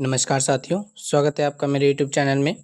नमस्कार साथियों, स्वागत है आपका मेरे यूट्यूब चैनल में।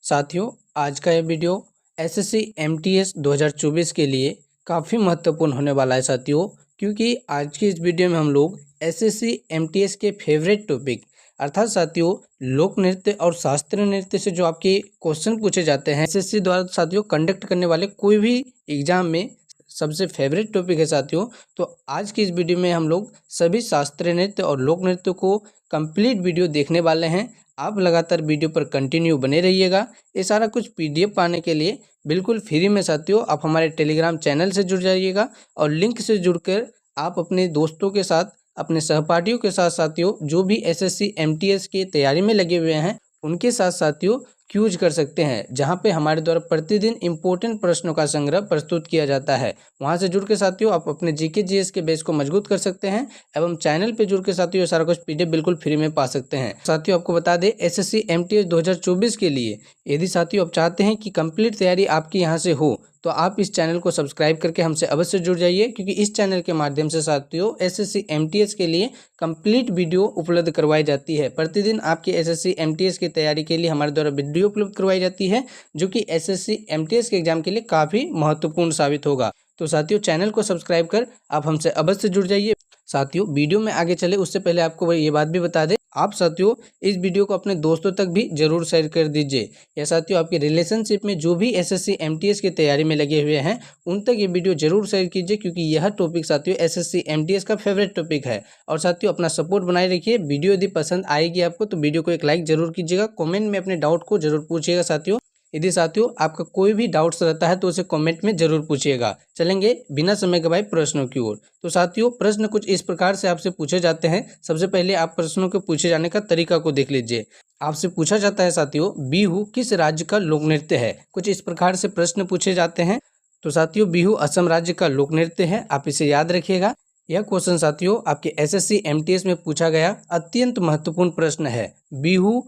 साथियों, आज का ये वीडियो एसएससी एमटीएस 2024 के लिए काफ़ी महत्वपूर्ण होने वाला है साथियों, क्योंकि आज की इस वीडियो में हम लोग एसएससी एमटीएस के फेवरेट टॉपिक अर्थात साथियों लोक नृत्य और शास्त्रीय नृत्य से जो आपके क्वेश्चन पूछे जाते हैं एसएससी द्वारा साथियों कंडक्ट करने वाले कोई भी एग्जाम में सबसे फेवरेट टॉपिक है साथियों। तो आज की इस वीडियो में हम लोग सभी शास्त्रीय नृत्य और लोक नृत्य को कंप्लीट वीडियो देखने वाले हैं। आप लगातार वीडियो पर कंटिन्यू बने रहिएगा। ये सारा कुछ पीडीएफ पाने के लिए बिल्कुल फ्री में साथियों आप हमारे टेलीग्राम चैनल से जुड़ जाइएगा और लिंक से जुड़कर आप अपने दोस्तों के साथ, अपने सहपाठियों के साथ साथियों जो भी एसएससी एमटीएस की तैयारी में लगे हुए हैं उनके साथ साथियों क्यूज कर सकते हैं, जहां पे हमारे द्वारा प्रतिदिन इंपॉर्टेंट प्रश्नों का संग्रह प्रस्तुत किया जाता है। वहां से जुड़ के साथियों आप अपने जीके जीएस के बेस को मजबूत कर सकते हैं एवं चैनल पे जुड़ के साथियों ये सारा कुछ पीडीएफ बिल्कुल फ्री में पा सकते हैं। साथियों आपको बता दें एसएससी एमटीएस 2024 के लिए यदि साथियों आप चाहते हैं कि कंप्लीट तैयारी आपकी यहाँ से हो तो आप इस चैनल को सब्सक्राइब करके हमसे अवश्य जुड़ जाइए, क्योंकि इस चैनल के माध्यम से साथियों एसएससी एमटीएस के लिए कंप्लीट वीडियो उपलब्ध करवाई जाती है। प्रतिदिन आपके एसएससी एमटीएस की तैयारी के लिए हमारे द्वारा वीडियो उपलब्ध करवाई जाती है, जो कि एसएससी एमटीएस के एग्जाम के लिए काफ़ी महत्वपूर्ण साबित होगा। तो साथियों चैनल को सब्सक्राइब कर आप हमसे अवश्य जुड़ जाइए। साथियों वीडियो में आगे चले उससे पहले आपको ये बात भी बता दें, आप साथियों इस वीडियो को अपने दोस्तों तक भी जरूर शेयर कर दीजिए। या साथियों आपके रिलेशनशिप में जो भी एसएससी एमटीएस की तैयारी में लगे हुए हैं उन तक ये वीडियो जरूर शेयर कीजिए, क्योंकि यह टॉपिक साथियों एसएससी एमटीएस का फेवरेट टॉपिक है। और साथियों अपना सपोर्ट बनाए रखिए। वीडियो यदि पसंद आएगी आपको तो वीडियो को एक लाइक जरूर कीजिएगा। कॉमेंट में अपने डाउट को जरूर पूछिएगा साथियों। यदि साथियों आपका कोई भी डाउट्स रहता है तो उसे कमेंट में जरूर पूछिएगा। चलेंगे बिना समय गवाए प्रश्नों की ओर। तो साथियों प्रश्न कुछ इस प्रकार से आपसे पूछे जाते हैं। सबसे पहले आप प्रश्नों के पूछे जाने का तरीका को देख लीजिए। आपसे पूछा जाता है साथियों बिहू किस राज्य का लोक नृत्य है। कुछ इस प्रकार से प्रश्न पूछे जाते हैं। तो साथियों बिहू असम राज्य का लोक नृत्य है, आप इसे याद रखिएगा। यह क्वेश्चन साथियों आपके एसएससी एमटीएस में पूछा गया अत्यंत महत्वपूर्ण प्रश्न है। बिहू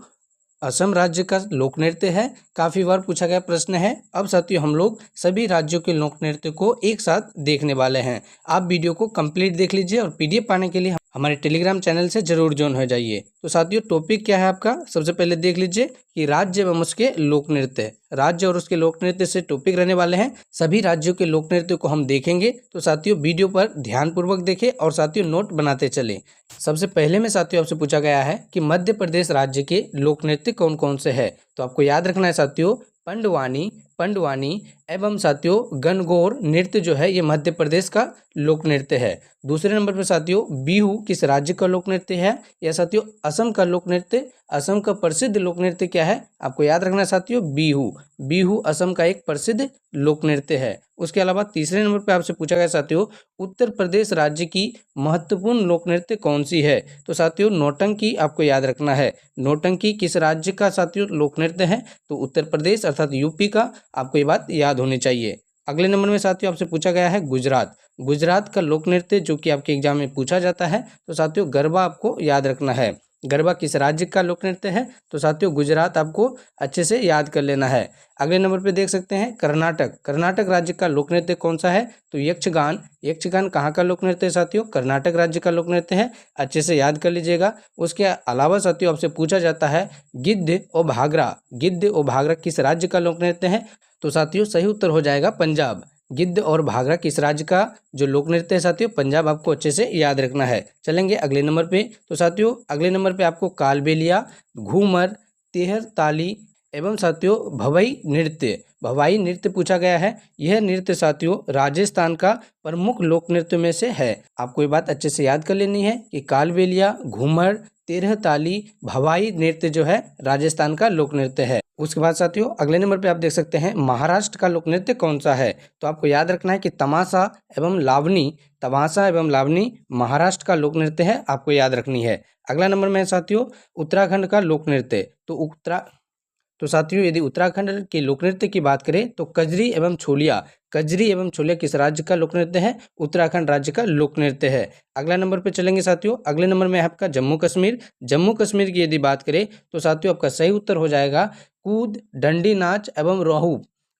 असम राज्य का लोक नृत्य है, काफ़ी बार पूछा गया प्रश्न है। अब साथियों हम लोग सभी राज्यों के लोक नृत्य को एक साथ देखने वाले हैं। आप वीडियो को कंप्लीट देख लीजिए और पीडीएफ पाने के लिए हमारे टेलीग्राम चैनल से जरूर ज्वाइन हो जाइए। तो साथियों टॉपिक क्या है आपका, सबसे पहले देख लीजिए कि राज्य एवं उसके लोक नृत्य। राज्य और उसके लोक नृत्य से टॉपिक रहने वाले हैं। सभी राज्यों के लोक नृत्य को हम देखेंगे, तो साथियों वीडियो पर ध्यानपूर्वक देखें और साथियों नोट बनाते चलें। सबसे पहले में साथियों आपसे पूछा गया है कि मध्य प्रदेश राज्य के लोक नृत्य कौन कौन से है। तो आपको याद रखना है साथियों पंडवानी, पंडवानी एवं साथियों गणगौर नृत्य जो है ये मध्य प्रदेश का लोक नृत्य है। दूसरे नंबर पर साथियों बिहू किस राज्य का लोक नृत्य है। या साथियों असम का लोक नृत्य, असम का प्रसिद्ध लोक नृत्य क्या है, आपको याद रखना है साथियों बिहू। बिहू असम का एक प्रसिद्ध लोक नृत्य है। उसके अलावा तीसरे नंबर पर आपसे पूछा गया साथियों उत्तर प्रदेश राज्य की महत्वपूर्ण लोक नृत्य कौन सी है। तो साथियों नौटंकी आपको याद रखना है। नौटंकी किस राज्य का साथियों लोक नृत्य है, तो उत्तर प्रदेश अर्थात यूपी का। आपको ये बात याद होनी चाहिए। अगले नंबर में साथियों आपसे पूछा गया है गुजरात। गुजरात का लोक नृत्य जो कि आपके एग्जाम में पूछा जाता है। तो साथियों गरबा आपको याद रखना है। गरबा किस राज्य का लोक नृत्य है, तो साथियों गुजरात आपको अच्छे से याद कर लेना है। अगले नंबर पे देख सकते हैं कर्नाटक। कर्नाटक राज्य का लोक नृत्य कौन सा है, तो यक्षगान। यक्षगान कहाँ का लोक नृत्य है साथियों, कर्नाटक राज्य का लोक नृत्य है, अच्छे से याद कर लीजिएगा। उसके अलावा साथियों आपसे पूछा जाता है गिद्ध और भागरा। गिद्ध और भागरा किस राज्य का लोक नृत्य है, तो साथियों सही उत्तर हो जाएगा पंजाब। गिद्ध और भागरा किस राज्य का जो लोक नृत्य है साथियों, पंजाब आपको अच्छे से याद रखना है। चलेंगे अगले नंबर पे। तो साथियों अगले नंबर पे आपको कालबेलिया, घूमर, तेहर ताली एवं साथियों भवाई नृत्य, भवाई नृत्य पूछा गया है। यह नृत्य साथियों राजस्थान का प्रमुख लोक नृत्य में से है। आपको ये बात अच्छे से याद कर लेनी है कि कालबेलिया, घूमर, तेरह ताली, भवाई नृत्य जो है राजस्थान का लोक नृत्य है। उसके बाद साथियों अगले नंबर पे आप देख सकते हैं महाराष्ट्र का लोक नृत्य कौन सा है। तो आपको याद रखना है कि तमाशा एवं लावनी, तमाशा एवं लावनी महाराष्ट्र का लोक नृत्य है, आपको याद रखनी है। अगला नंबर में साथियों उत्तराखंड का लोक नृत्य। तो साथियों यदि उत्तराखंड के लोक नृत्य की बात करें तो कजरी एवं छोलिया। कजरी एवं छोलिया किस राज्य का लोक नृत्य है, उत्तराखंड राज्य का लोक नृत्य है। अगला नंबर पे चलेंगे साथियों। अगले नंबर में है आपका जम्मू कश्मीर। जम्मू कश्मीर की यदि बात करें तो साथियों आपका सही उत्तर हो जाएगा कूद, डंडी नाच एवं रोहू।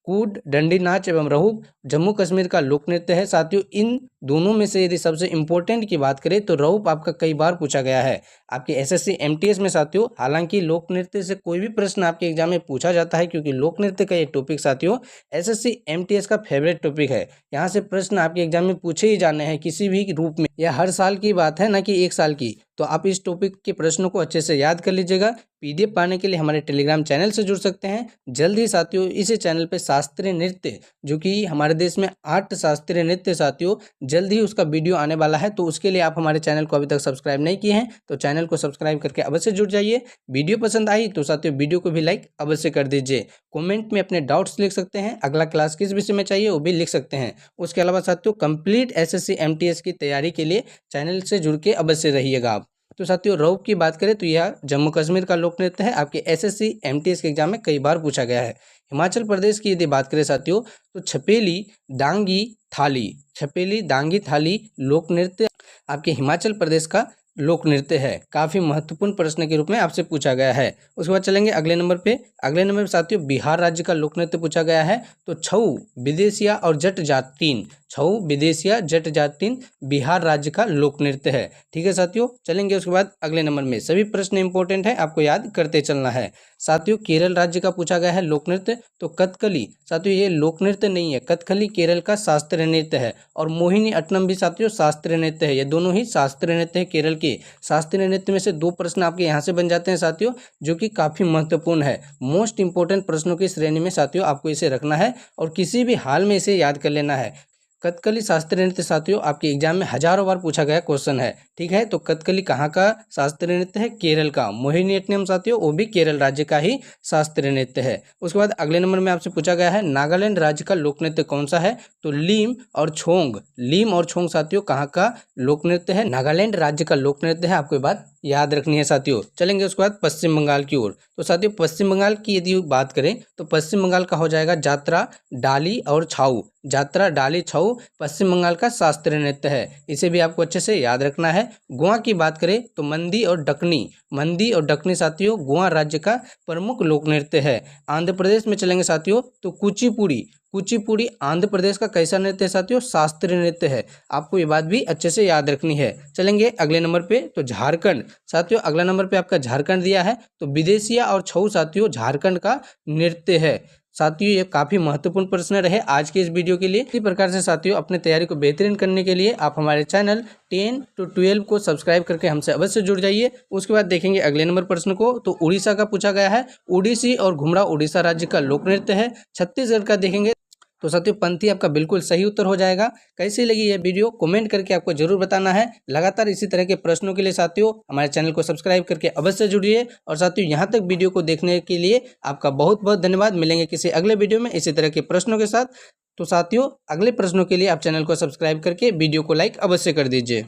कूड, डंडी नाच एवं रहू जम्मू कश्मीर का लोक नृत्य है। साथियों इन दोनों में से यदि सबसे इम्पोर्टेंट की बात करें तो रहू आपका कई बार पूछा गया है आपके एसएससी एमटीएस में साथियों। हालांकि लोक नृत्य से कोई भी प्रश्न आपके एग्जाम में पूछा जाता है क्योंकि लोक नृत्य का ये टॉपिक साथियों एसएससी एमटीएस का फेवरेट टॉपिक है। यहाँ से प्रश्न आपके एग्जाम में पूछे ही जाने हैं किसी भी रूप में। यह हर साल की बात है, ना कि एक साल की। तो आप इस टॉपिक के प्रश्नों को अच्छे से याद कर लीजिएगा। पीडीएफ पाने के लिए हमारे टेलीग्राम चैनल से जुड़ सकते हैं। जल्द ही साथियों इसी चैनल पे शास्त्रीय नृत्य, जो कि हमारे देश में 8 शास्त्रीय नृत्य साथियों, जल्द ही उसका वीडियो आने वाला है। तो उसके लिए आप हमारे चैनल को अभी तक सब्सक्राइब नहीं किए हैं तो चैनल को सब्सक्राइब करके अवश्य जुड़ जाइए। वीडियो पसंद आई तो साथियों वीडियो को भी लाइक अवश्य कर दीजिए। कॉमेंट में अपने डाउट्स लिख सकते हैं, अगला क्लास किस विषय में चाहिए वो भी लिख सकते हैं। उसके अलावा साथियों कंप्लीट एसएससी एमटीएस की तैयारी के लिए चैनल से जुड़ के अवश्य रहिएगा आप। तो साथियों रहू की बात करें तो यह जम्मू कश्मीर का लोक नृत्य है। आपके एसएससी एमटीएस के एग्जाम में कई बार पूछा गया है। हिमाचल प्रदेश की यदि बात करें साथियों तो छपेली डांगी थाली, छपेली डांगी थाली लोक नृत्य आपके हिमाचल प्रदेश का लोक नृत्य है। काफ़ी महत्वपूर्ण प्रश्न के रूप में आपसे पूछा गया है। उसके बाद चलेंगे अगले नंबर पे। अगले नंबर पे साथियों बिहार राज्य का लोक नृत्य पूछा गया है। तो छऊ, विदेशिया और जट जातीन, छऊ, विदेशिया, जट जातीन बिहार राज्य का लोक नृत्य है। ठीक है साथियों, चलेंगे उसके बाद अगले नंबर में। सभी प्रश्न इंपॉर्टेंट है, आपको याद करते चलना है। साथियों केरल राज्य का पूछा गया है लोक नृत्य। तो कथकली साथियों ये लोक नृत्य नहीं है, कथकली केरल का शास्त्रीय नृत्य है। और मोहिनी अट्टनम भी साथियों शास्त्रीय नृत्य है। ये दोनों ही शास्त्रीय नृत्य है केरल के। शास्त्रीय नृत्य में से 2 प्रश्न आपके यहाँ से बन जाते हैं साथियों, जो कि काफ़ी महत्वपूर्ण है। मोस्ट इंपॉर्टेंट प्रश्नों की श्रेणी में साथियों आपको इसे रखना है और किसी भी हाल में इसे याद कर लेना है। कथकली शास्त्रीय नृत्य साथियों आपके एग्जाम में हजारों बार पूछा गया क्वेश्चन है। ठीक है, तो कथकली कहाँ का शास्त्रीय नृत्य है? केरल का। मोहिनीअट्टनम साथियों वो भी केरल राज्य का ही शास्त्रीय नृत्य है। उसके बाद अगले नंबर में आपसे पूछा गया है नागालैंड राज्य का लोक नृत्य कौन सा है? तो लीम और छोंग, लीम और छोंग साथियों कहाँ का लोक नृत्य है? नागालैंड राज्य का लोक नृत्य है। आपको ये बात याद रखनी है साथियों। चलेंगे उसके बाद पश्चिम बंगाल की ओर। तो साथियों पश्चिम बंगाल की यदि बात करें तो पश्चिम बंगाल का हो जाएगा जात्रा, डाली और छाऊ। जात्रा, डाली, छाऊ पश्चिम बंगाल का शास्त्रीय नृत्य है। इसे भी आपको अच्छे से याद रखना है। गोवा की बात करें तो मंदी और डकनी, मंदी और डकनी साथियों गोवा राज्य का प्रमुख लोक नृत्य है। आंध्र प्रदेश में चलेंगे साथियों तो कुचिपुड़ी, कुचिपुड़ी आंध्र प्रदेश का कैसा नृत्य है साथियों? शास्त्रीय नृत्य है। आपको ये बात भी अच्छे से याद रखनी है। चलेंगे अगले नंबर पे। तो झारखंड साथियों अगला नंबर पे आपका झारखंड दिया है। तो विदेशिया और छऊ साथियों झारखंड का नृत्य है। साथियों ये काफ़ी महत्वपूर्ण प्रश्न रहे आज के इस वीडियो के लिए। इसी प्रकार से साथियों अपने तैयारी को बेहतरीन करने के लिए आप हमारे चैनल 10 to 12 को सब्सक्राइब करके हमसे अवश्य जुड़ जाइए। उसके बाद देखेंगे अगले नंबर प्रश्न को। तो उड़ीसा का पूछा गया है। ओडिसी और घुमरा उड़ीसा राज्य का लोक नृत्य है। छत्तीसगढ़ का देखेंगे तो साथियों पंथी आपका बिल्कुल सही उत्तर हो जाएगा। कैसी लगी यह वीडियो कमेंट करके आपको जरूर बताना है। लगातार इसी तरह के प्रश्नों के लिए साथियों हमारे चैनल को सब्सक्राइब करके अवश्य जुड़िए। और साथियों यहाँ तक वीडियो को देखने के लिए आपका बहुत बहुत धन्यवाद। मिलेंगे किसी अगले वीडियो में इसी तरह के प्रश्नों के साथ। तो साथियों अगले प्रश्नों के लिए आप चैनल को सब्सक्राइब करके वीडियो को लाइक अवश्य कर दीजिए।